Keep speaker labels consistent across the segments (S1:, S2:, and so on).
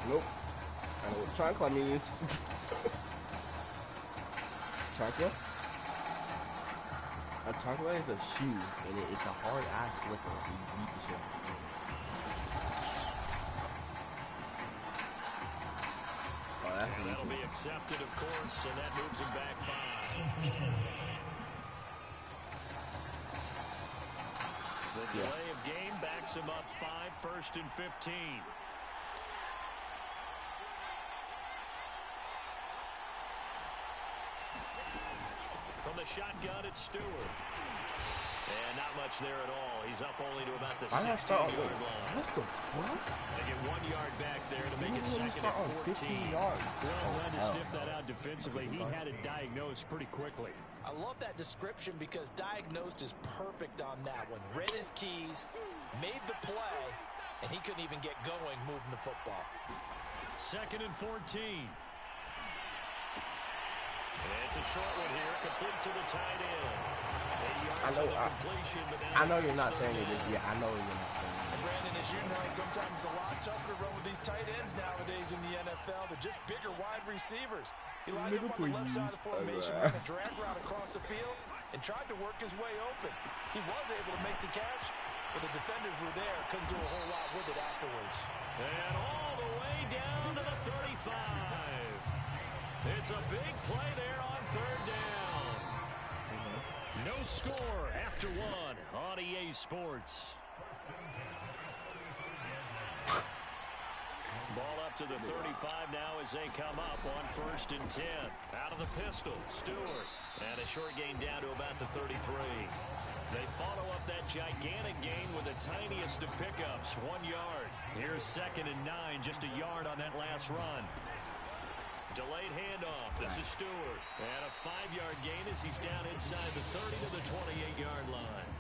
S1: Nope. I know what chancla means. Chancla? A chancla is a shoe, and it's a hard ass slipper. You beat the shit out of it. Oh, that's
S2: and that'll be accepted, of course, and that moves him back 5. The delay of game backs him up 5, 1st and 15. From the shotgun, it's Stewart. And not much there at all. He's up only to about the 16-yard line.
S1: What the fuck?
S2: They get 1 yard back there to make it 2nd and 14.
S1: 15 yards.
S2: Well, glad to sniff that out defensively. He had it diagnosed pretty quickly.
S3: I love that description because diagnosed is perfect on that one. Read his keys, made the play, and he couldn't even get going moving the football.
S2: 2nd and 14. It's a short one here, complete to the tight end.
S1: I know you're not saying it this year. I know you're not saying it.
S3: And Brandon, as you know, sometimes it's a lot tougher to run with these tight ends nowadays in the NFL. They're just bigger wide receivers. He lined up on the left side of the formation, ran a drag route across the field, and tried to work his way open. He was able to make the catch, but the defenders were there, couldn't do a whole lot with it afterwards.
S2: And all the way down to the 35. It's a big play there on 3rd down. No score after 1 on EA Sports. Ball up to the 35 now as they come up on 1st and 10. Out of the pistol, Stewart. And a short gain down to about the 33. They follow up that gigantic gain with the tiniest of pickups, 1 yard. Here's 2nd and 9, just a yard on that last run. Delayed handoff. This is Stewart. And a 5-yard gain as he's down inside the 30 to the 28-yard line.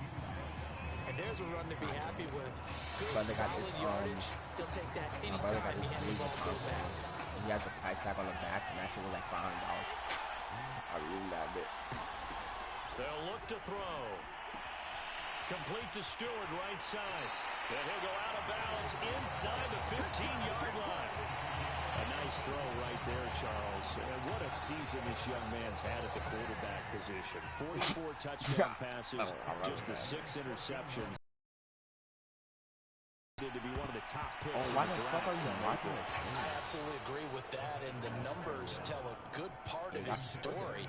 S3: And there's a run to be happy with. Good,
S1: solid
S3: yardage. They'll take that anytime he hand the ball to him back.
S1: He has the price tag on the back, and that shit was like $500. I really loved it.
S2: They'll look to throw. Complete to Stewart, right side. And he'll go out of bounds inside the 15-yard line. A nice throw right there, Charles. And what a season this young man's had at the quarterback position. 44 touchdown passes, just the 6 interceptions. To be one of the top picks.
S1: Oh, why the fuck are you watching this?
S3: I absolutely agree with that, and the numbers tell a good part of his story,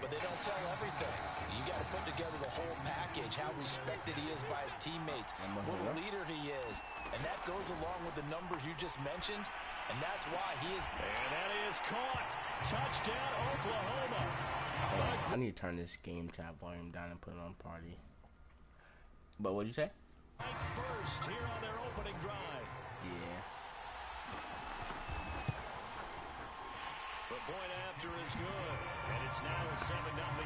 S3: but they don't tell everything. You got to put together the whole package, how respected he is by his teammates, what a leader he is, and that goes along with the numbers you just mentioned. And that's why he is.
S2: And that is caught. Touchdown, Oklahoma.
S1: I need to turn this game tab volume down and put it on party. But what'd you say?
S2: Right first here on their opening drive.
S1: Yeah.
S2: The point after is good. And it's now a 7-0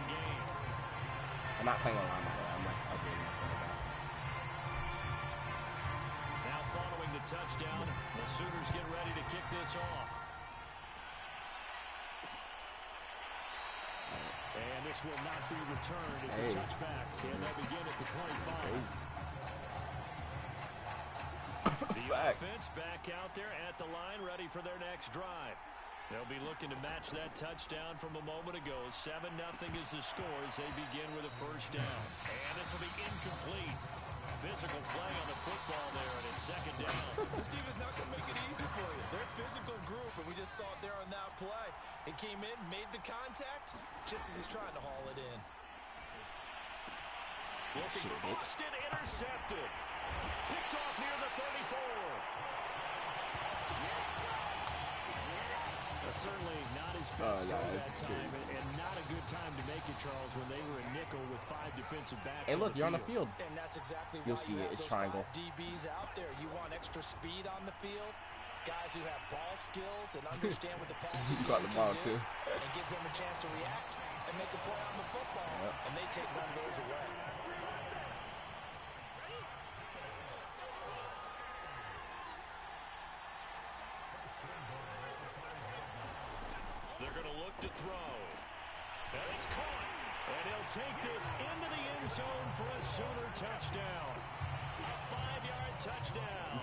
S2: game.
S1: I'm not playing along with it. I'm like upgrading.
S2: Following the touchdown, the Sooners get ready to kick this off. And this will not be returned. It's a touchback, and they'll begin at the 25. The offense back out there at the line, ready for their next drive. They'll be looking to match that touchdown from a moment ago. 7-0 is the score as they begin with a 1st down. And this will be incomplete. Physical play on the football there, and it's 2nd down.
S3: This team is not going to make it easy for you. They're a physical group, and we just saw it there on that play. It came in, made the contact, just as he's trying to haul it in.
S2: Looking for Boston, intercepted. Picked off near the 34. Certainly not his best throw that time, and not a good time to make it, Charles, when they were a nickel with 5 defensive backs.
S1: Hey, look, you're on the field.
S3: And that's exactly
S1: You'll
S3: why
S1: see
S3: you
S1: it.
S3: have
S1: It's
S3: those
S1: triangle.
S3: 5 DBs out there. You want extra speed on the field, guys who have ball skills and understand what the passing
S1: got the ball
S3: do,
S1: too.
S3: and gives them a chance to react and make a play on the football, and they take one of those away.
S2: They're going to look to throw. And it's caught. And he'll take this into the end zone for a Sooner touchdown. A 5-yard touchdown.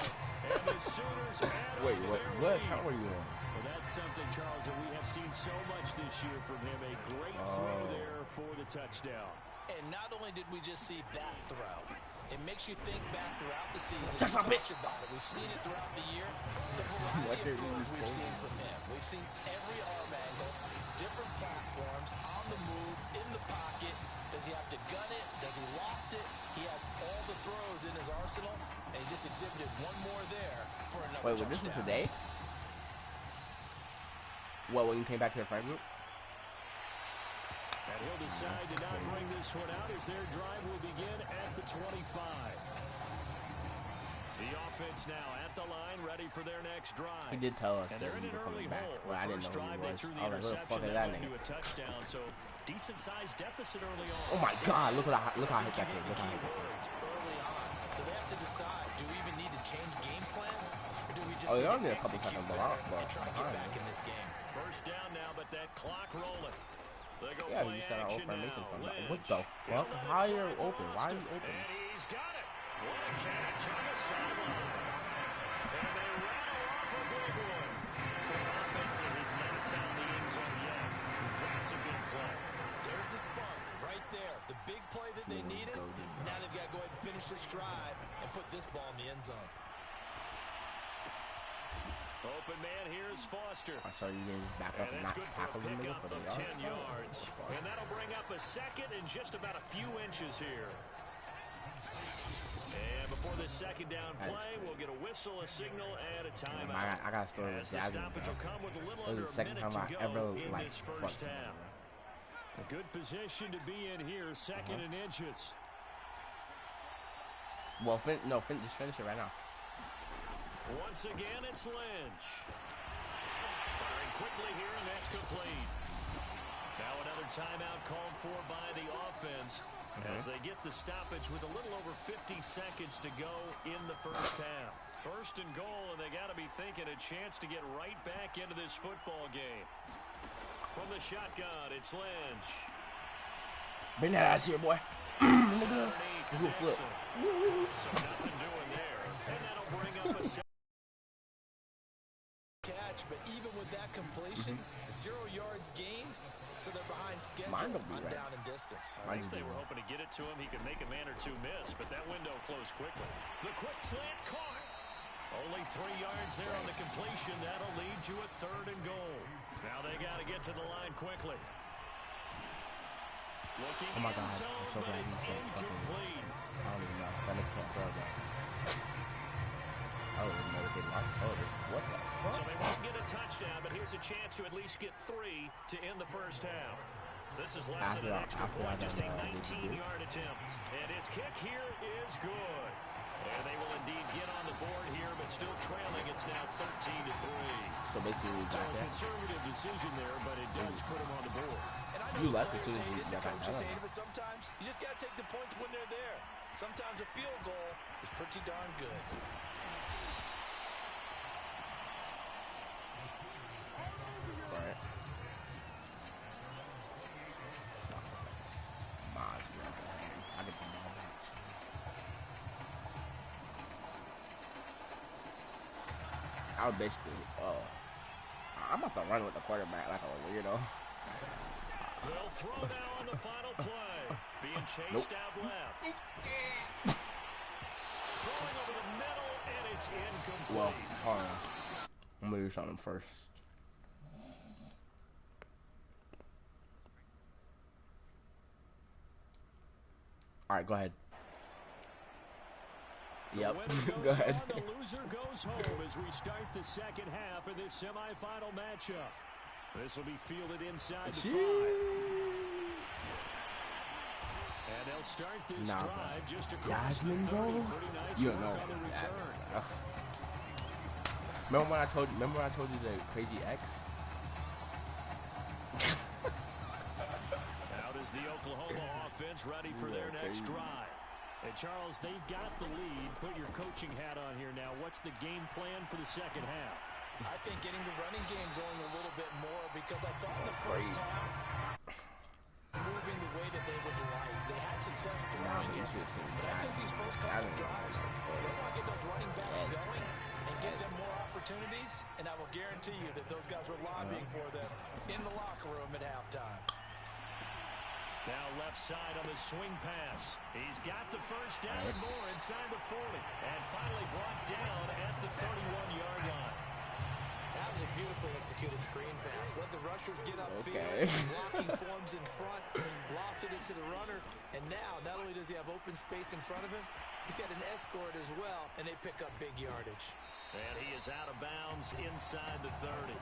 S2: And the Sooners add
S1: Wait,
S2: on to
S1: what
S2: their lead.
S1: account were you on?
S2: Well, that's something, Charles, that we have seen so much this year from him. A great throw there for the touchdown.
S3: And not only did we just see that throw, it makes you think back throughout the season.
S1: Just a bitch.
S3: About it. We've seen it throughout the year. The variety of throws we've seen from him. We've seen every arm angle, different platforms, on the move, in the pocket. Does he have to gun it? Does he loft it? He has all the throws in his arsenal, and he just exhibited one more there for another touchdown.
S1: Wait, this was today? Well, when you came back to the friend group?
S2: And he'll decide to not bring this one out as their drive will begin at the 25. The offense now at the line, ready for their next drive.
S1: He did tell us
S2: and
S1: that
S2: they're in
S1: he
S2: an
S1: was coming
S2: early
S1: back.
S2: hole.
S1: Well, I didn't
S2: First
S1: know
S2: drive,
S1: who he
S2: they
S1: was.
S2: threw the
S1: I was like, who the fuck
S2: interception
S1: is
S2: that
S1: that
S2: led
S1: nigga?
S2: to a touchdown. So decent-sized deficit early on.
S1: Oh my God! Look how I hit that kid. Look how I hit that
S3: Words early on. So they have to decide, do we even need to change game plan? Or do we just
S1: they
S3: need
S1: only
S3: to
S1: a couple
S3: execute
S1: seconds
S3: better
S1: but
S3: and try to get back in this game?
S2: First down now, but that clock rolling. They go
S1: Yeah,
S2: play
S1: you said our old
S2: action
S1: formation
S2: now.
S1: from
S2: Lynch.
S1: what the fuck? How are you open? Why are you open?
S2: And he's got it. What a catch on the sideline. And they rattle off a big one. For an offense that has not found the end zone yet. That's a good play.
S3: There's the spark right there. The big play that they needed. Now they've got to go ahead and finish this drive and put this ball in the end zone.
S2: Open man, here's Foster.
S1: I saw you guys back up and not tackle the nigga for the
S2: 10 yards. And that'll bring up a second and just about a few inches here. And before this second down play, we'll get a whistle, a signal, and a timeout.
S1: I got a story with Jasmine.
S2: Stoppage will come with a little
S1: This is
S2: under
S1: the
S2: a
S1: second
S2: minute
S1: time
S2: to
S1: I
S2: go
S1: ever
S2: in
S1: like
S2: this first half. A good position to be in here, second and inches.
S1: Well, just finish it right now.
S2: Once again, it's Lynch. Firing quickly here, and that's complete. Now another timeout called for by the offense as they get the stoppage with a little over 50 seconds to go in the first half. First and goal, and they got to be thinking a chance to get right back into this football game. From the shotgun, it's Lynch.
S1: Bring that ass here, boy. Do a flip.
S2: So nothing doing there, and that'll bring up a
S3: catch, but even with that completion, 0 yards gained, so they're behind schedule on down and distance.
S2: I think they were hoping to get it to him. He could make a man or two miss, but that window closed quickly. The quick slant caught. Only 3 yards there on the completion. That'll lead to a third and goal. Now they got to get to the line quickly. Looking
S1: oh my God,
S2: zone,
S1: I'm so glad he's so fucking. I don't even know. That nigga can't throw that. I don't even know what they lost. Oh, what the fuck?
S2: So they won't get a touchdown, but here's a chance to at least get 3 to end the first half. This is less than an extra point, just a 19-yard attempt. And his kick here is good. And they will indeed get on the board here, but still trailing. It's now 13-3.
S1: So basically, we got
S2: a conservative decision there, but it does put him on the board.
S1: You left as soon as you got back.
S3: Sometimes you just got to take the points when they're there. Sometimes a field goal is pretty darn good.
S1: Right. I get the ball back. I would basically, I'm about to run with the quarterback like a weirdo.
S2: They'll throw now on the final play. Being chased out left. Throwing over the middle, and it's incomplete.
S1: Well, hold on. I'm going to do something first. Alright, go ahead. Yep, go ahead.
S2: The loser goes home as we start the second half of this semifinal matchup. This will be fielded inside the 5. And they'll start this drive just across the 30. Pretty nice
S1: you
S2: work
S1: don't know
S2: on the return.
S1: Remember when I told you the crazy X?
S2: Out is the Oklahoma offense ready for their next drive. And Charles, they've got the lead. Put your coaching hat on here now. What's the game plan for the second half?
S3: I think getting the running game going a little bit more, because I thought in the first half, moving the way that they would like. They had success success throwing it. But I think these first couple of drives, they want to get those running backs going and give them more opportunities. And I will guarantee you that those guys were lobbying for them in the locker room at halftime.
S2: Now left side on the swing pass. He's got the first down and more inside the 40. And finally brought down at the 31-yard line.
S3: That was a beautifully executed screen pass. Let the rushers get upfield. Blocking forms in front. Lofted it to the runner. And now, not only does he have open space in front of him, he's got an escort as well. And they pick up big yardage.
S2: And he is out of bounds inside the 30.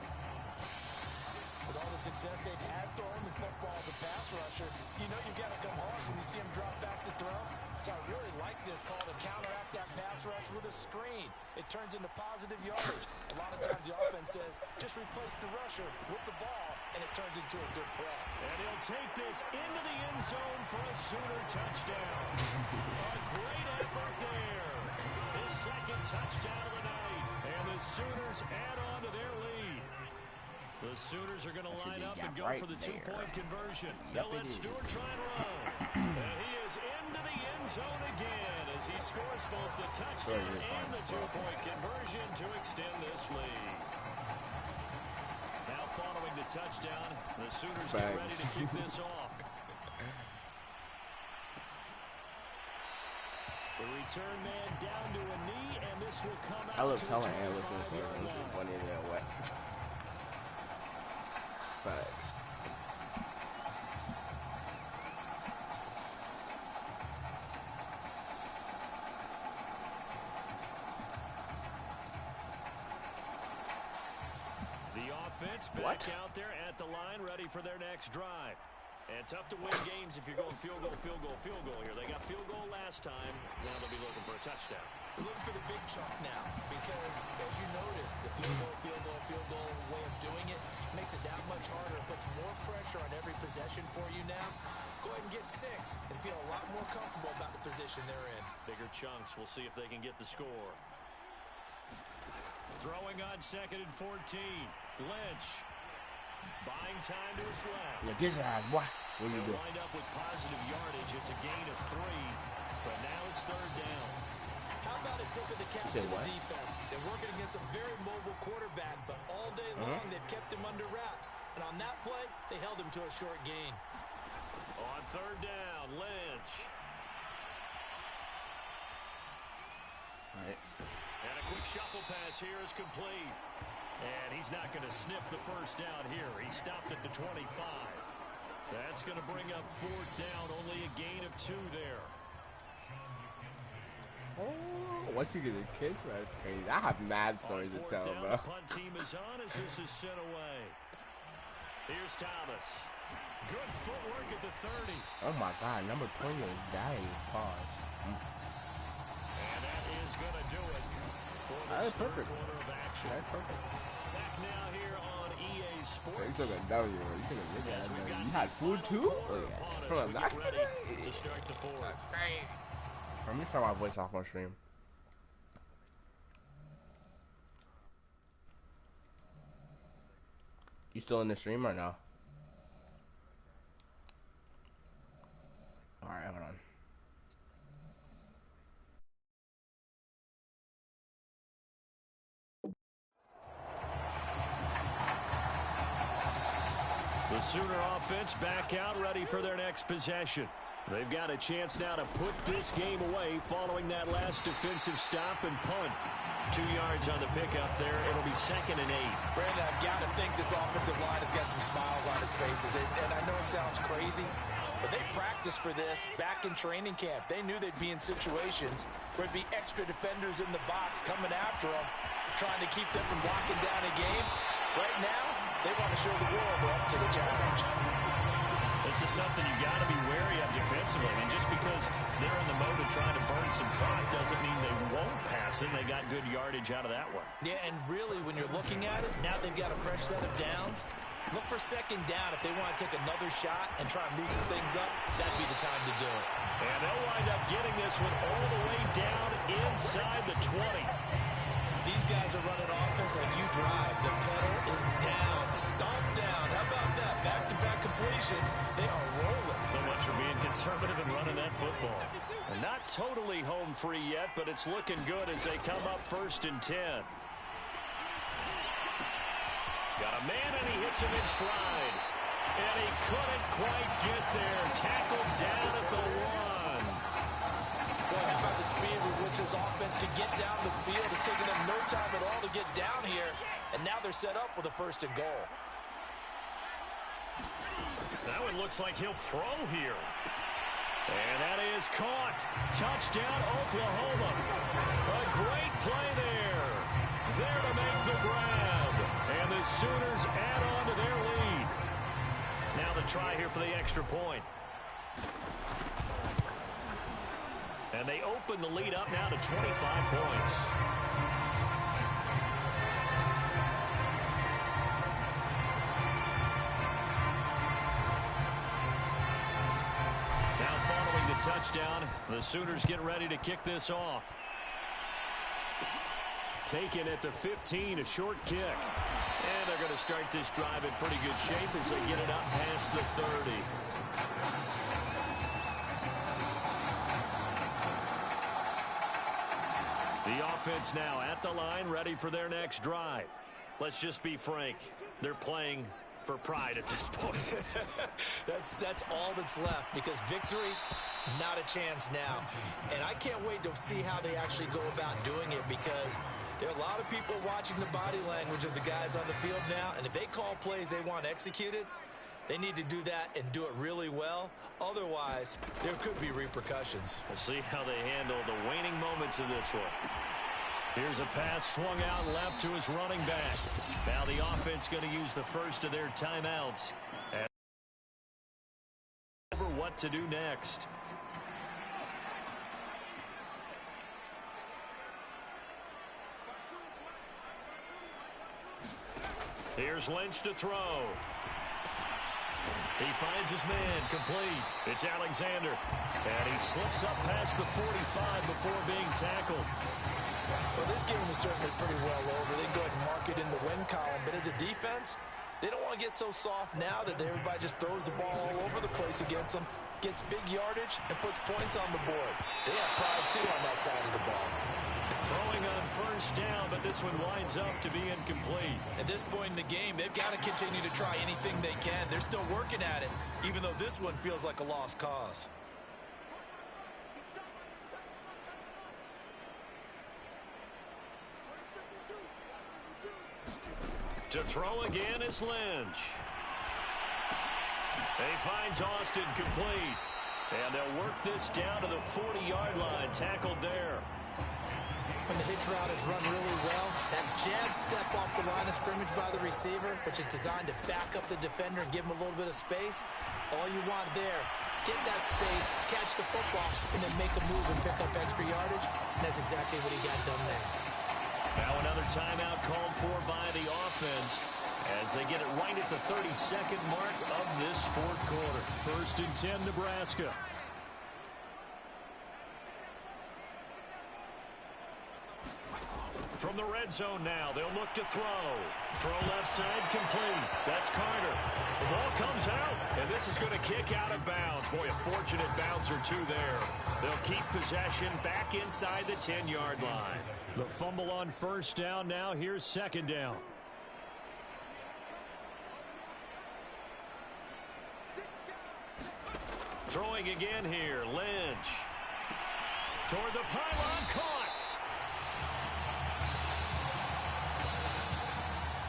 S3: With all the success they've had throwing the football as a pass rusher, you know you've got to come hard when you see him drop back to throw. So I really like this call to counteract that pass rush with a screen. It turns into positive yardage. A lot of times the offense says, just replace the rusher with the ball, and it turns into a good play.
S2: And he'll take this into the end zone for a Sooner touchdown. A great effort there. His second touchdown of the night. And the Sooners add on to their lead. The Sooners are going to line up and go for the two-point conversion. They'll let Stewart try and run. And he is into the end zone again as he scores both the touchdown and the two-point conversion to extend this lead. Now following the touchdown, the Sooners get ready to kick this off. The return man down to a knee, and this will come out.
S1: I love telling analysts in the third one in there wet. Facts.
S2: The offense back out there at the line, ready for their next drive. And tough to win games if you're going field goal here. They got field goal last time. Now they'll be looking for a touchdown.
S3: They're looking for the big chunk now because, as you noted, the field goal way of doing it makes it that much harder. It puts more pressure on every possession for you now. Go ahead and get 6 and feel a lot more comfortable about the position they're in.
S2: Bigger chunks. We'll see if they can get the score. Throwing on 2nd and 14. Lynch. Buying time to his left.
S1: Yeah, get your ass, what? What do you do?
S2: Wind up with positive yardage. It's a gain of 3, but now it's 3rd down.
S3: How about a tip of the cap to the defense? They're working against a very mobile quarterback, but all day long they've kept him under wraps. And on that play, they held him to a short gain.
S2: On 3rd down, Lynch.
S1: All right.
S2: And a quick shuffle pass here is complete. And he's not going to sniff the first down here. He stopped at the 25. That's going to bring up 4th down. Only a gain of 2 there.
S1: Oh, once you get a kiss, that's crazy. I have mad stories to tell, bro.
S2: The punt team is on as this is sent away. Here's Thomas. Good footwork at the 30.
S1: Oh my God, number 20 is dying. Pause.
S2: And that is going to do it for this third quarter of action.
S1: That's perfect.
S2: Back now here on EA Sports.
S1: You took a W. You took a big ass W. You had food too? Oh, yeah. From a nice
S2: to start the 4th.
S1: Let me turn my voice off on stream. You still in the stream or no? Alright, hold on.
S2: The Sooner offense back out, ready for their next possession. They've got a chance now to put this game away following that last defensive stop and punt. 2 yards on the pickup there. It'll be 2nd and 8.
S3: Brandon, I've got to think this offensive line has got some smiles on its faces. And I know it sounds crazy, but they practiced for this back in training camp. They knew they'd be in situations where it'd be extra defenders in the box coming after them, trying to keep them from locking down a game. Right now, they want to show the world they're up to the challenge.
S2: This is something you got to be wary of defensively. I mean, just because they're in the mode of trying to burn some clock doesn't mean they won't pass it. They got good yardage out of that one.
S3: Yeah, and really, when you're looking at it, now they've got a fresh set of downs. Look for 2nd down. If they want to take another shot and try and loosen things up, that'd be the time to do it.
S2: And they'll wind up getting this one all the way down inside the 20.
S3: If these guys are running offense like you drive, the pedal is down, stomp down. How about that? Back-to-back completions. They are rolling.
S2: So much for being conservative and running that football. And not totally home free yet, but it's looking good as they come up 1st and 10. Got a man, and he hits him in stride. And he couldn't quite get there. Tackled down at the 1.
S3: Boy, how about the speed with which this offense can get down the field? It's taking them no time at all to get down here. And now they're set up with a 1st and goal.
S2: That one looks like he'll throw here. And that is caught. Touchdown, Oklahoma. A great play there. There to make the grab. And the Sooners add on to their lead. Now the try here for the extra point. And they open the lead up now to 25 points. Now following the touchdown, the Sooners get ready to kick this off. Taken at the 15, a short kick. And they're going to start this drive in pretty good shape as they get it up past the 30. The offense now at the line, ready for their next drive. Let's just be frank. They're playing for pride at this point.
S3: That's all that's left, because victory, not a chance now. And I can't wait to see how they actually go about doing it, because there are a lot of people watching the body language of the guys on the field now, and if they call plays they want executed, they need to do that and do it really well. Otherwise, there could be repercussions.
S2: We'll see how they handle the waning moments of this one. Here's a pass swung out left to his running back. Now the offense going to use the first of their timeouts. And over what to do next. Here's Lynch to throw. He finds his man, complete. It's Alexander. And he slips up past the 45 before being tackled.
S3: Well, this game is certainly pretty well over. They can go ahead and mark it in the win column. But as a defense, they don't want to get so soft now that everybody just throws the ball all over the place against them, gets big yardage, and puts points on the board. They have pride, too, on that side of the ball.
S2: Throwing on first down, but this one winds up to be incomplete.
S3: At this point in the game, they've got to continue to try anything they can. They're still working at it, even though this one feels like a lost cause.
S2: To throw again is Lynch. He finds Austin complete. And they'll work this down to the 40-yard line. Tackled there.
S4: When the hitch route is run really well, that jab step off the line of scrimmage by the receiver, which is designed to back up the defender and give him a little bit of space, all you want there, get that space, catch the football, and then make a move and pick up extra yardage, and that's exactly what he got done there.
S2: Now another timeout called for by the offense as they get it right at the 32nd mark of this fourth quarter. 1st and 10, Nebraska. From the red zone now, they'll look to throw. Throw left side, complete. That's Carter. The ball comes out, and this is going to kick out of bounds. Boy, a fortunate bounce or two there. They'll keep possession back inside the 10-yard line. The fumble on first down now. Here's second down. Throwing again here, Lynch. Toward the pylon, caught.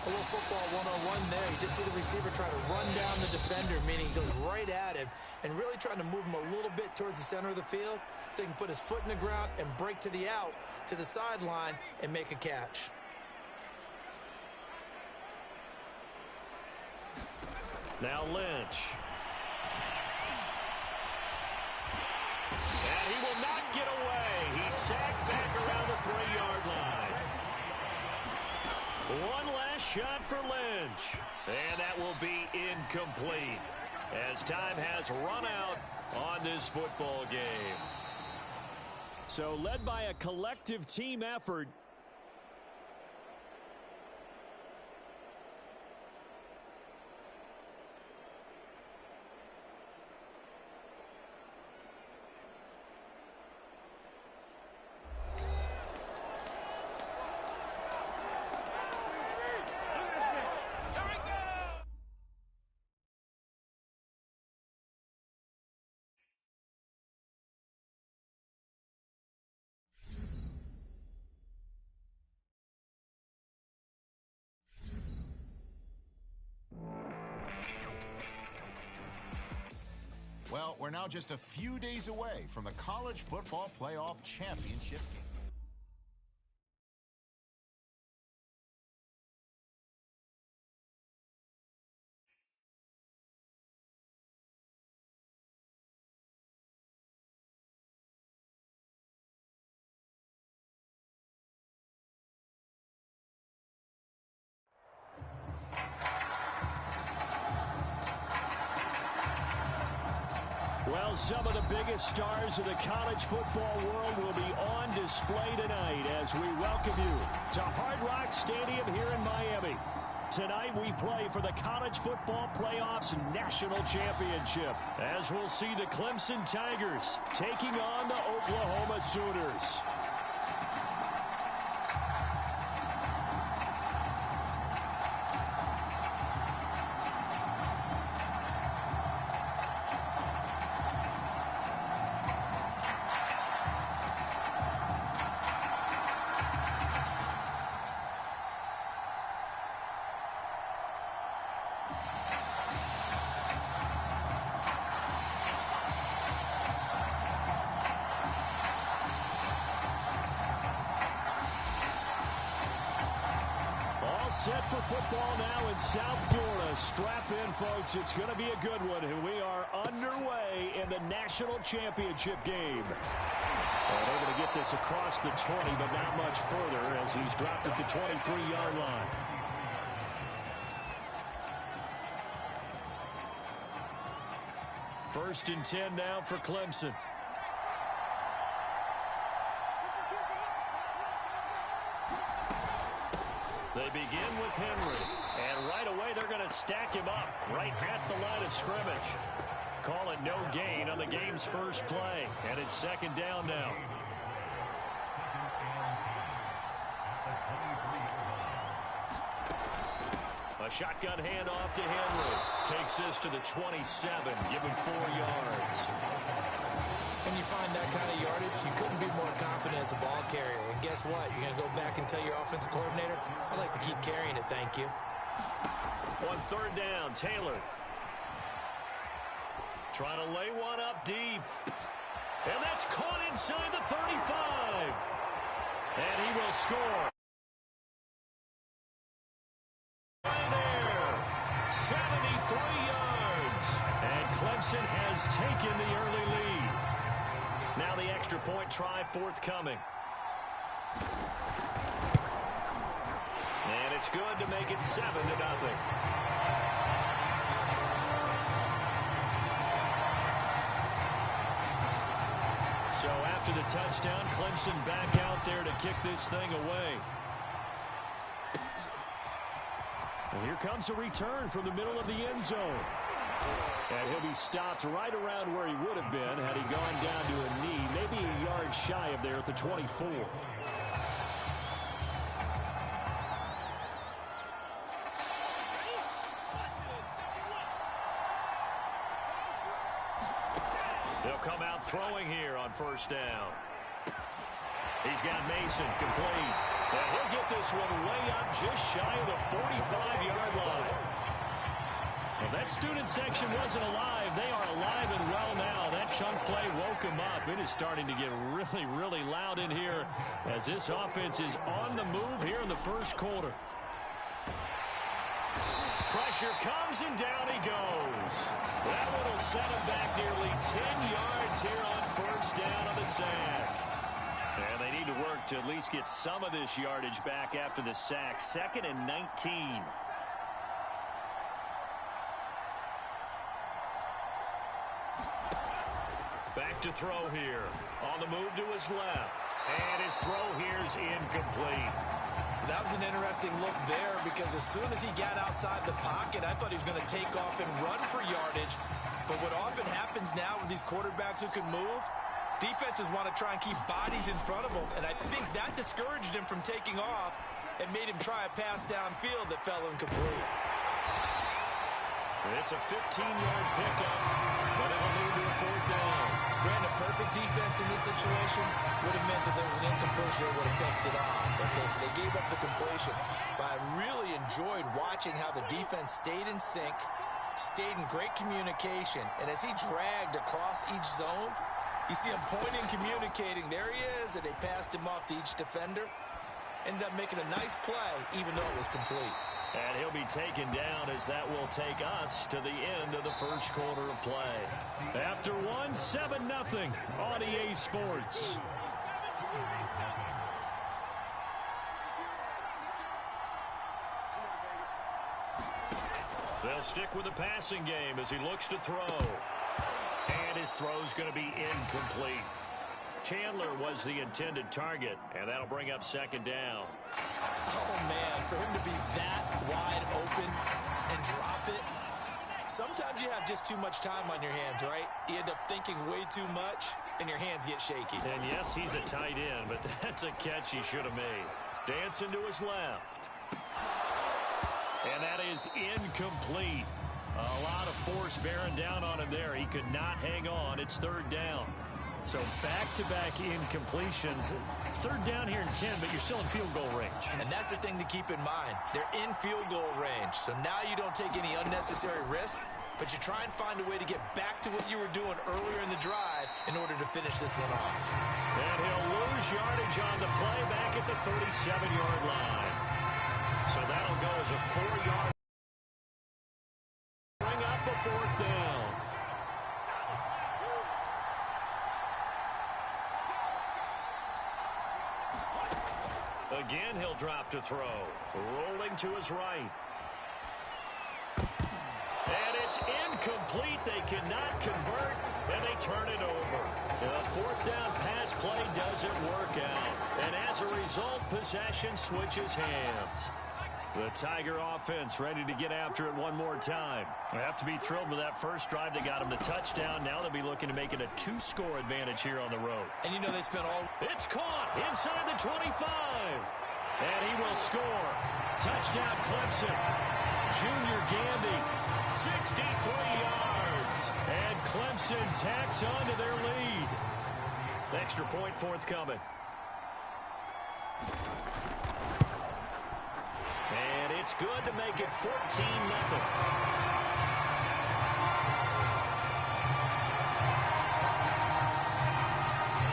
S4: A little football 101 there. You just see the receiver try to run down the defender, meaning he goes right at him and really trying to move him a little bit towards the center of the field so he can put his foot in the ground and break to the out, to the sideline, and make a catch.
S2: Now Lynch. And he will not get away. He's sacked back around the 3-yard line. One last shot for Lynch. And that will be incomplete as time has run out on this football game. So led by a collective team effort,
S5: We're now just a few days away from the College Football Playoff Championship game.
S2: Well, some of the biggest stars of the college football world will be on display tonight as we welcome you to Hard Rock Stadium here in Miami. Tonight we play for the College Football Playoffs National Championship as we'll see the Clemson Tigers taking on the Oklahoma Sooners. Set for football now in South Florida. Strap in, folks. It's going to be a good one. And we are underway in the national championship game. And able to get this across the 20, but not much further as he's dropped at the 23-yard line. First and 10 now for Clemson. They begin with Henry, and right away they're going to stack him up right at the line of scrimmage. Call it no gain on the game's first play, and it's second down now. A shotgun handoff to Henry. Takes this to the 27, giving 4 yards.
S4: When you find that kind of yardage, you couldn't be more confident as a ball carrier. And guess what? You're going to go back and tell your offensive coordinator, I'd like to keep carrying it, thank you.
S2: On third down, Taylor. Trying to lay one up deep. And that's caught inside the 35. And he will score. Right there. 73 yards. And Clemson has taken the early lead. Now the extra point try forthcoming. And it's good to make it 7-0. So after the touchdown, Clemson back out there to kick this thing away. And here comes a return from the middle of the end zone. And he'll be stopped right around where he would have been had he gone down to a knee, maybe a yard shy of there at the 24. They'll come out throwing here on first down. He's got Mason complete. And he'll get this one way up just shy of the 45-yard line. Well, that student section wasn't alive. They are alive and well now. That chunk play woke them up. It is starting to get really, really loud in here as this offense is on the move here in the first quarter. Pressure comes and down he goes. That one will set him back nearly 10 yards here on first down on the sack. And they need to work to at least get some of this yardage back after the sack. 2nd and 19. Back to throw here. On the move to his left. And his throw here's incomplete.
S4: That was an interesting look there because as soon as he got outside the pocket, I thought he was going to take off and run for yardage. But what often happens now with these quarterbacks who can move, defenses want to try and keep bodies in front of them. And I think that discouraged him from taking off and made him try a pass downfield that fell incomplete.
S2: It's a 15-yard pickup, but it'll lead to a 4th down.
S4: Brandon, perfect defense in this situation would have meant that there was an incompletion that would have picked it off. Okay, so they gave up the completion. But I really enjoyed watching how the defense stayed in sync, stayed in great communication, and as he dragged across each zone, you see him pointing, communicating. There he is, and they passed him off to each defender. Ended up making a nice play, even though it was complete.
S2: And he'll be taken down as that will take us to the end of the first quarter of play. After one, 7-0 on EA Sports. They'll stick with the passing game as he looks to throw. And his throw's going to be incomplete. Chandler was the intended target, and that'll bring up second down.
S4: Oh, man, for him to be that wide open and drop it. Sometimes you have just too much time on your hands, right? You end up thinking way too much, and your hands get shaky.
S2: And yes, he's a tight end, but that's a catch he should have made. Dancing to his left. And that is incomplete. A lot of force bearing down on him there. He could not hang on. It's third down. So back-to-back incompletions. Third down here in 10, but you're still in field goal range.
S4: And that's the thing to keep in mind. They're in field goal range. So now you don't take any unnecessary risks, but you try and find a way to get back to what you were doing earlier in the drive in order to finish this one off.
S2: And he'll lose yardage on the play back at the 37-yard line. So that'll go as a 4-yard. Bring up a fourth down. Again, he'll drop to throw. Rolling to his right. And it's incomplete. They cannot convert, and they turn it over. The fourth down pass play doesn't work out. And as a result, possession switches hands. The Tiger offense ready to get after it one more time. They have to be thrilled with that first drive. They got him the touchdown. Now they'll be looking to make it a 2-score advantage here on the road.
S4: And you know they spent all...
S2: It's caught inside the 25. And he will score. Touchdown Clemson. Junior Gandy, 63 yards. And Clemson tacks on to their lead. Extra point forthcoming. And it's good to make it 14-0.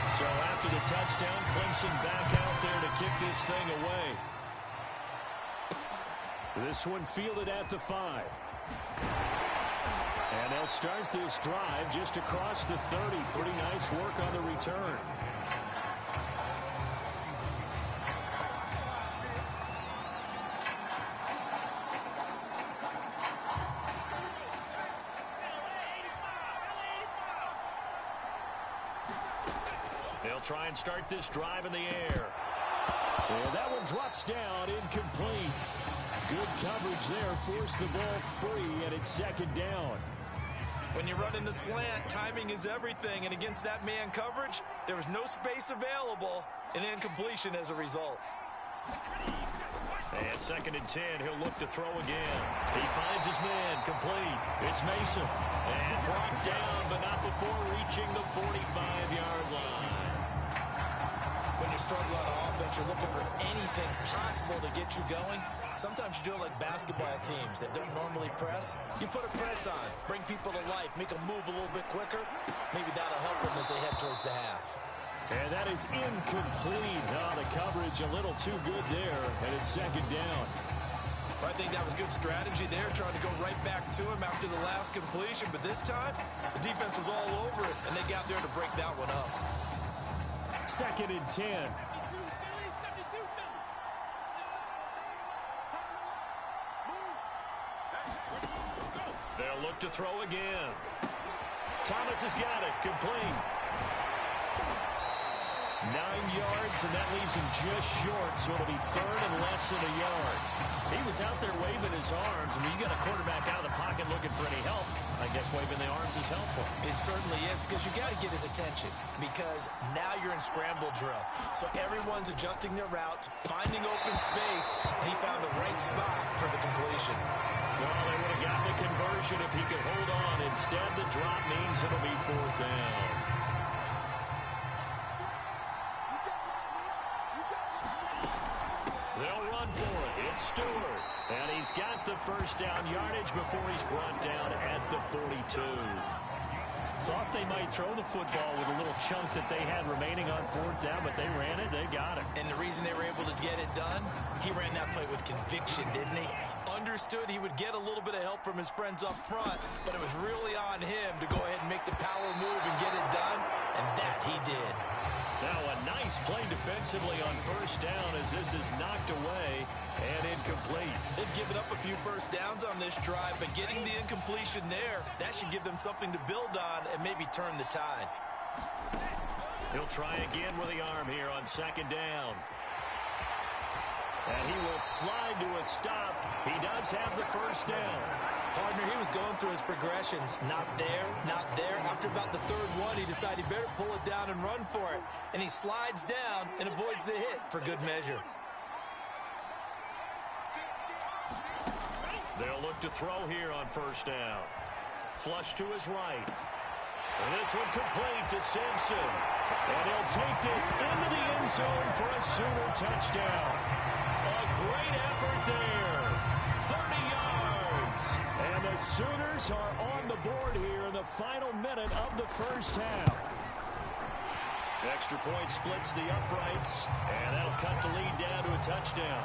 S2: So after the touchdown, Clemson back out there to kick this thing away. This one fielded at the 5. And they'll start this drive just across the 30. Pretty nice work on the return. They'll try and start this drive in the air. And that one drops down, incomplete. Good coverage there, forced the ball free, and it's second down.
S4: When you run in the slant, timing is everything, and against that man coverage, there was no space available, and incompletion as a result.
S2: And second and 10, he'll look to throw again. He finds his man, complete. It's Mason. And brought down, but not before reaching the 45-yard line.
S4: When you're struggling on offense, you're looking for anything possible to get you going. Sometimes you do it like basketball teams that don't normally press. You put a press on, bring people to life, make them move a little bit quicker. Maybe that'll help them as they head towards the half.
S2: And that is incomplete. Oh, the coverage a little too good there, and it's second down.
S4: Well, I think that was good strategy there, trying to go right back to him after the last completion. But this time, the defense was all over it, and they got there to break that one up.
S2: Second and 10. They'll look to throw again. Thomas has got it, complete. 9 yards, and that leaves him just short, so it'll be third and less than a yard. He was out there waving his arms. I mean, you got a quarterback out of the pocket looking for any help. I guess waving the arms is helpful.
S4: It certainly is, because you got to get his attention, because now you're in scramble drill. So everyone's adjusting their routes, finding open space, and he found the right spot for the completion.
S2: Well, they would have gotten a conversion if he could hold on. Instead, the drop means it'll be fourth down. They'll run for it. It's Stewart. And he's got the first down yardage before he's brought down at the 42. Thought they might throw the football with a little chunk that they had remaining on fourth down, but they ran it. They got it.
S4: And the reason they were able to get it done, he ran that play with conviction, didn't he? Understood he would get a little bit of help from his friends up front, but it was really on him to go ahead and make the power move and get it done, and that he did.
S2: Now a nice play defensively on first down as this is knocked away and incomplete.
S3: They've given up a few first downs on this drive, but getting the incompletion there, that should give them something to build on and maybe turn the tide.
S2: He'll try again with the arm here on second down. And he will slide to a stop. He does have the first down.
S4: Partner, he was going through his progressions. Not there, not there. After about the third one, he decided he better pull it down and run for it. And he slides down and avoids the hit for good measure.
S2: They'll look to throw here on first down. Flush to his right. And this one complete to Simpson. And he'll take this into the end zone for a Sooner touchdown. A great effort there. 30 yards. And the Sooners are on the board here in the final minute of the first half. Extra point splits the uprights, and that'll cut the lead down to a touchdown.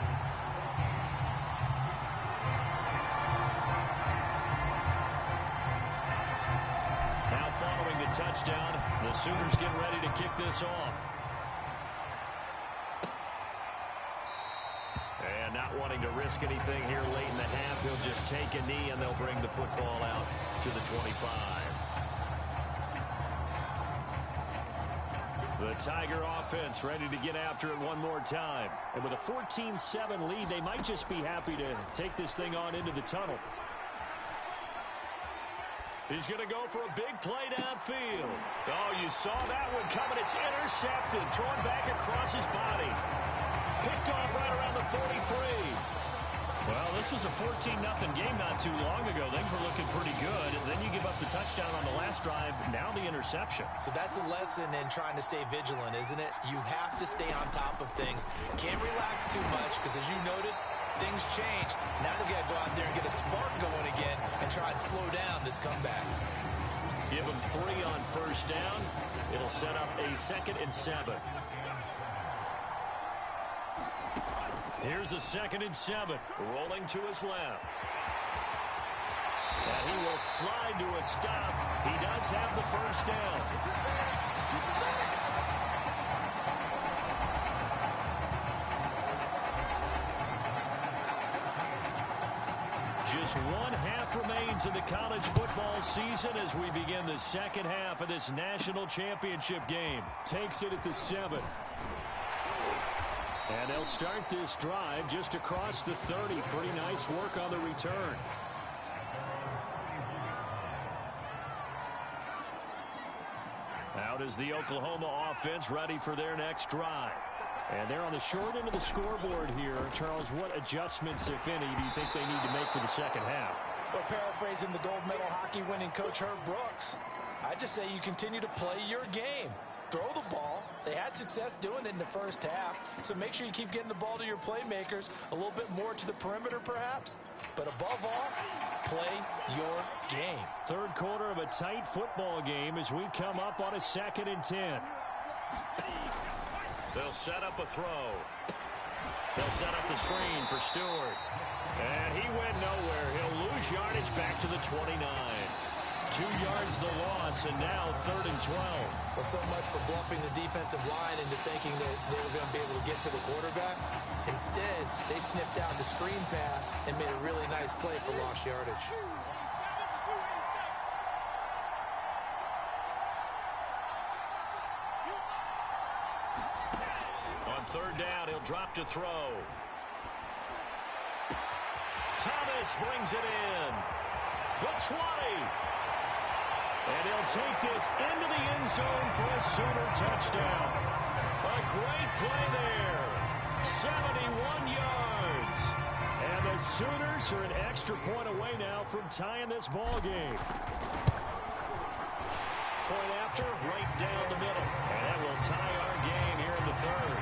S2: Now following the touchdown, the Sooners get ready to kick this off. And not wanting to risk anything here late in the half, he'll just take a knee and they'll bring the football out to the 25. The Tiger offense ready to get after it one more time. And with a 14-7 lead, they might just be happy to take this thing on into the tunnel. He's going to go for a big play downfield. Oh, you saw that one coming. It's intercepted. Thrown back across his body. Picked off right around the 43. Well, this was a 14-0 game not too long ago. Things were looking pretty good. And then you give up the touchdown on the last drive. Now the interception.
S4: So that's a lesson in trying to stay vigilant, isn't it? You have to stay on top of things. Can't relax too much because, as you noted, things change. Now they've got to go out there and get a spark going again and try and slow down this comeback.
S2: Give them 3 on first down. It'll set up a 2nd and 7. Here's a 2nd and 7. Rolling to his left. And he will slide to a stop. He does have the first down. Just one half remains in the college football season as we begin the second half of this national championship game. Takes it at the 7. And they'll start this drive just across the 30. Pretty nice work on the return. Out is the Oklahoma offense ready for their next drive. And they're on the short end of the scoreboard here. Charles, what adjustments, if any, do you think they need to make for the second half?
S3: Well, paraphrasing the gold medal hockey winning coach Herb Brooks, I just say you continue to play your game. Throw the ball. They had success doing it in the first half, so make sure you keep getting the ball to your playmakers, a little bit more to the perimeter perhaps, but above all, play your game.
S2: Third quarter of a tight football game as we come up on a 2nd and 10. They'll set up a throw. They'll set up the screen for Stewart. And he went nowhere. He'll lose yardage back to the 29. 2 yards the loss, and now 3rd and 12.
S4: Well, so much for bluffing the defensive line into thinking that they were going to be able to get to the quarterback. Instead, they sniffed out the screen pass and made a really nice play for lost yardage.
S2: On 3rd down, he'll drop to throw. Thomas brings it in. The 20. And he'll take this into the end zone for a Sooner touchdown. A great play there. 71 yards. And the Sooners are an extra point away now from tying this ball game. Point after, right down the middle. And that will tie our game here in the 3rd.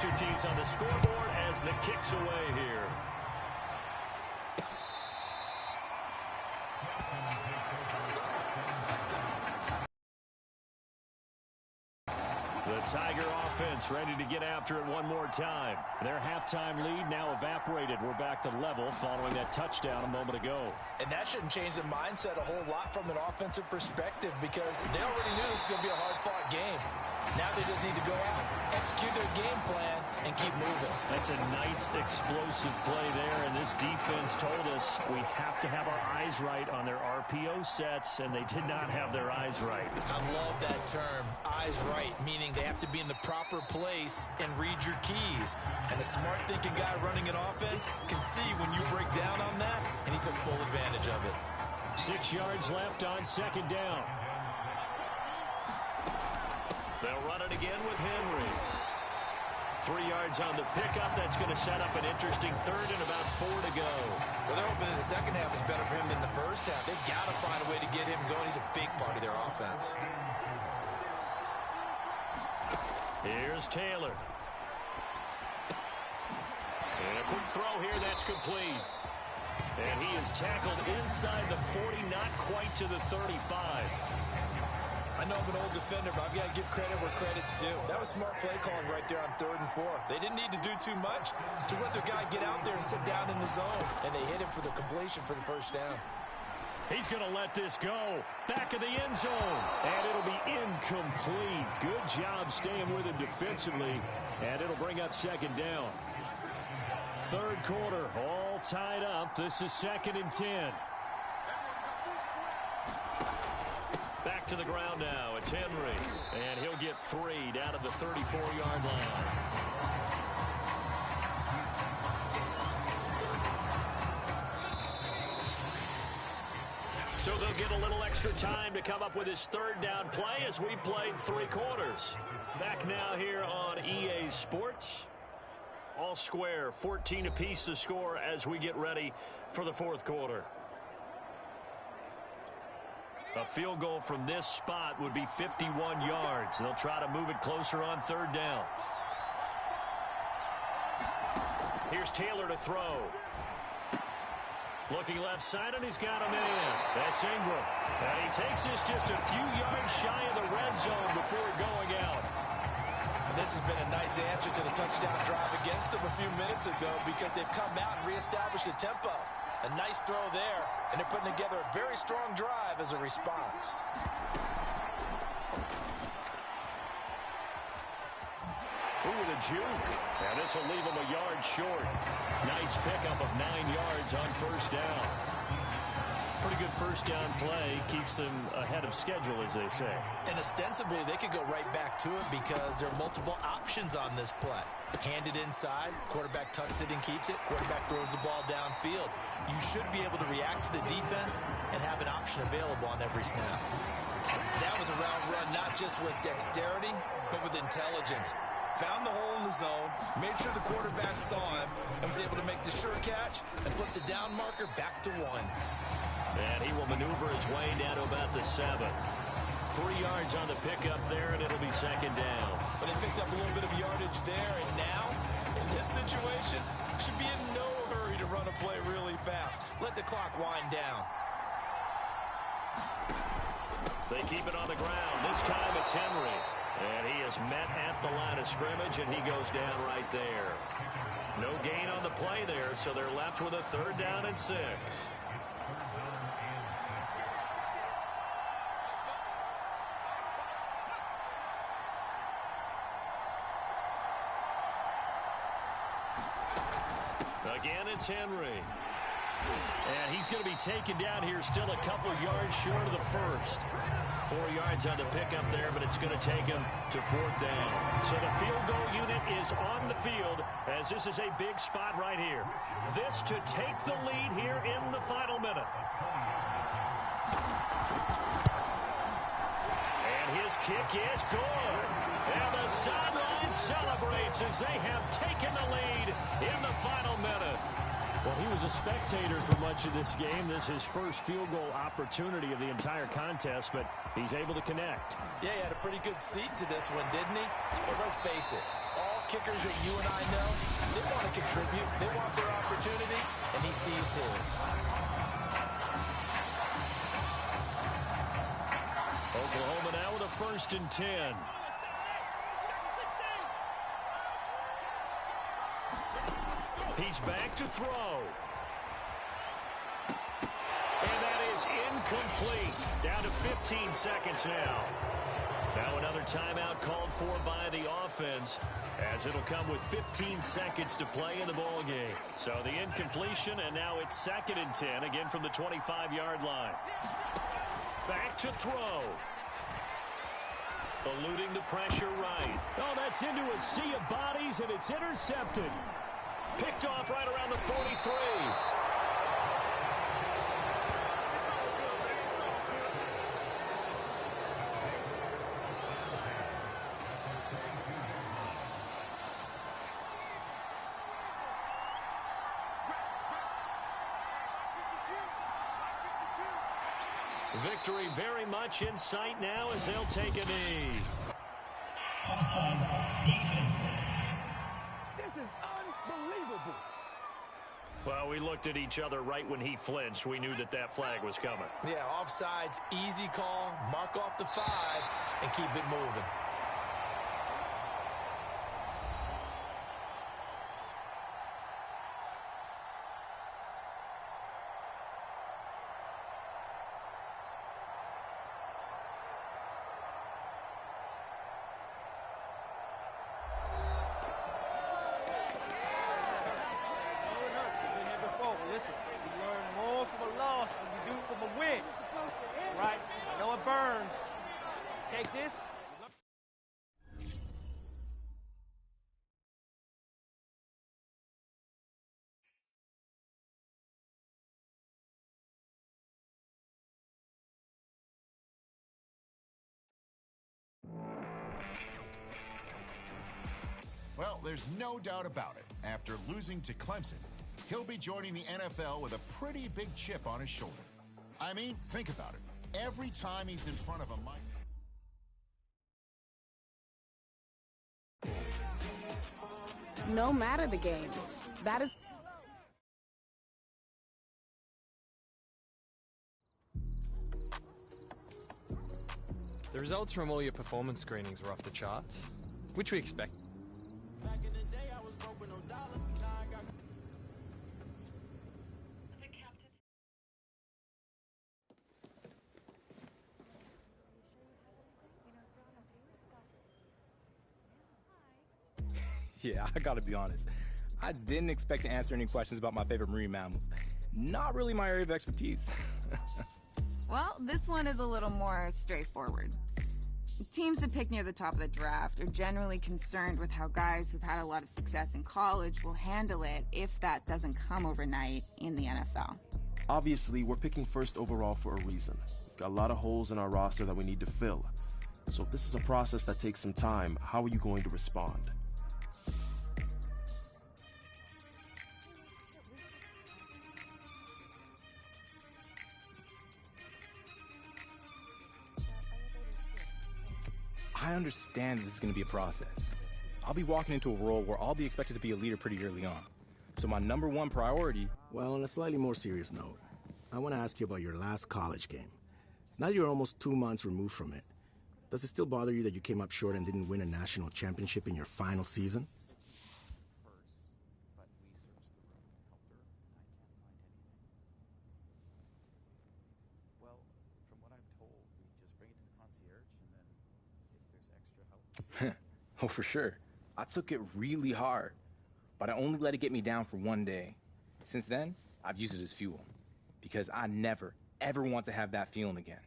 S2: two teams on the scoreboard as the kick's away here. The Tiger offense ready to get after it one more time. Their halftime lead now evaporated. We're back to level following that touchdown a moment ago.
S3: And that shouldn't change the mindset a whole lot from an offensive perspective because they already knew this was going to be a hard-fought game. Now they just need to go out, execute their game plan, and keep moving.
S2: That's a nice explosive play there, and this defense told us we have to have our eyes right on their RPO sets, and they did not have their eyes right.
S4: I love that term, eyes right, meaning they have to be in the proper place and read your keys. And a smart thinking guy running an offense can see when you break down on that, and he took full advantage of it.
S2: 6 yards left on second down. They'll run it again with Henry. 3 yards on the pickup. That's going to set up an interesting third and about 4 to go.
S4: Well, they're hoping that the second half is better for him than the first half. They've got to find a way to get him going. He's a big part of their offense.
S2: Here's Taylor. And a quick throw here. That's complete. And he is tackled inside the 40, not quite to the 35.
S3: I know I'm an old defender, but I've got to give credit where credit's due. That was smart play calling right there on 3rd and 4. They didn't need to do too much. Just let their guy get out there and sit down in the zone. And they hit him for the completion for the first down.
S2: He's going to let this go. Back of the end zone. And it'll be incomplete. Good job staying with him defensively. And it'll bring up second down. Third quarter, all tied up. This is 2nd and 10. Back to the ground now. It's Henry. And he'll get 3 down at the 34-yard line. So they'll get a little extra time to come up with his 3rd down play as we've played 3 quarters. Back now here on EA Sports. All square, 14 apiece to score as we get ready for the 4th quarter. A field goal from this spot would be 51 yards. They'll try to move it closer on 3rd down. Here's Taylor to throw. Looking left side, and he's got him in. That's Ingram. And he takes this just a few yards shy of the red zone before going out.
S3: And this has been a nice answer to the touchdown drive against them a few minutes ago because they've come out and reestablished the tempo. A nice throw there, and they're putting together a very strong drive as a response.
S2: Ooh, with a juke. And this will leave him a yard short. Nice pickup of 9 yards on 1st down. Pretty good 1st down play. Keeps them ahead of schedule, as they say.
S4: And ostensibly, they could go right back to it because there are multiple options on this play. Hand it inside, quarterback tucks it and keeps it, quarterback throws the ball downfield. You should be able to react to the defense and have an option available on every snap. That was a route run not just with dexterity, but with intelligence. Found the hole in the zone, made sure the quarterback saw him, and was able to make the sure catch and flip the down marker back to 1.
S2: And he will maneuver his way down to about the 7. 3 yards on the pickup there, and it'll be 2nd down.
S3: But they picked up a little bit of yardage there, and now, in this situation, should be in no hurry to run a play really fast. Let the clock wind down.
S2: They keep it on the ground. This time it's Henry. And he is met at the line of scrimmage, and he goes down right there. No gain on the play there, so they're left with a 3rd down and 6. Again, it's Henry. And he's going to be taken down here still a couple yards short of the 1st. 4 yards on the pickup there, but it's going to take him to 4th down. So the field goal unit is on the field as this is a big spot right here. This to take the lead here in the final minute. And his kick is good. And the sideline celebrates as they have taken the lead in the final minute. Well, he was a spectator for much of this game. This is his first field goal opportunity of the entire contest, but he's able to connect.
S3: Yeah, he had a pretty good seat to this one, didn't he? But let's face it, all kickers that you and I know, they want to contribute. They want their opportunity, and he seized his.
S2: Oklahoma now with a 1st and 10. He's back to throw. And that is incomplete. Down to 15 seconds now. Now another timeout called for by the offense, as it'll come with 15 seconds to play in the ball game. So the incompletion, and now it's 2nd and 10, again from the 25-yard line. Back to throw. Eluding the pressure right. Oh, that's into a sea of bodies, and it's intercepted. Picked off right around the 43. Victory very much in sight now as they'll take a knee.
S6: Offside defense.
S7: This is unbelievable.
S2: Well, we looked at each other right when he flinched. We knew that that flag was coming.
S3: Yeah, offsides, easy call, mark off the 5, and keep it moving.
S5: Well, there's no doubt about it. After losing to Clemson, he'll be joining the NFL with a pretty big chip on his shoulder. I mean, think about it. Every time he's in front of a mic.
S8: No matter the game, that is...
S9: The results from all your performance screenings were off the charts, which we expect.
S10: Yeah, I gotta be honest. I didn't expect to answer any questions about my favorite marine mammals. Not really my area of expertise.
S11: Well, this one is a little more straightforward. Teams that pick near the top of the draft are generally concerned with how guys who've had a lot of success in college will handle it if that doesn't come overnight in the NFL.
S12: Obviously, we're picking first overall for a reason. We've got a lot of holes in our roster that we need to fill. So if this is a process that takes some time, how are you going to respond?
S10: I understand this is going to be a process. I'll be walking into a role where I'll be expected to be a leader pretty early on. So my #1 priority...
S13: Well, on a slightly more serious note, I want to ask you about your last college game. Now you're almost 2 months removed from it. Does it still bother you that you came up short and didn't win a national championship in your final season?
S1: Well, from what I'm told, we just bring it to the concierge, and then if there's extra help...
S10: Oh, for sure. I took it really hard, but I only let it get me down for 1 day. Since then, I've used it as fuel, because I never, ever want to have that feeling again.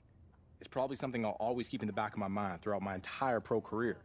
S10: It's probably something I'll always keep in the back of my mind throughout my entire pro career.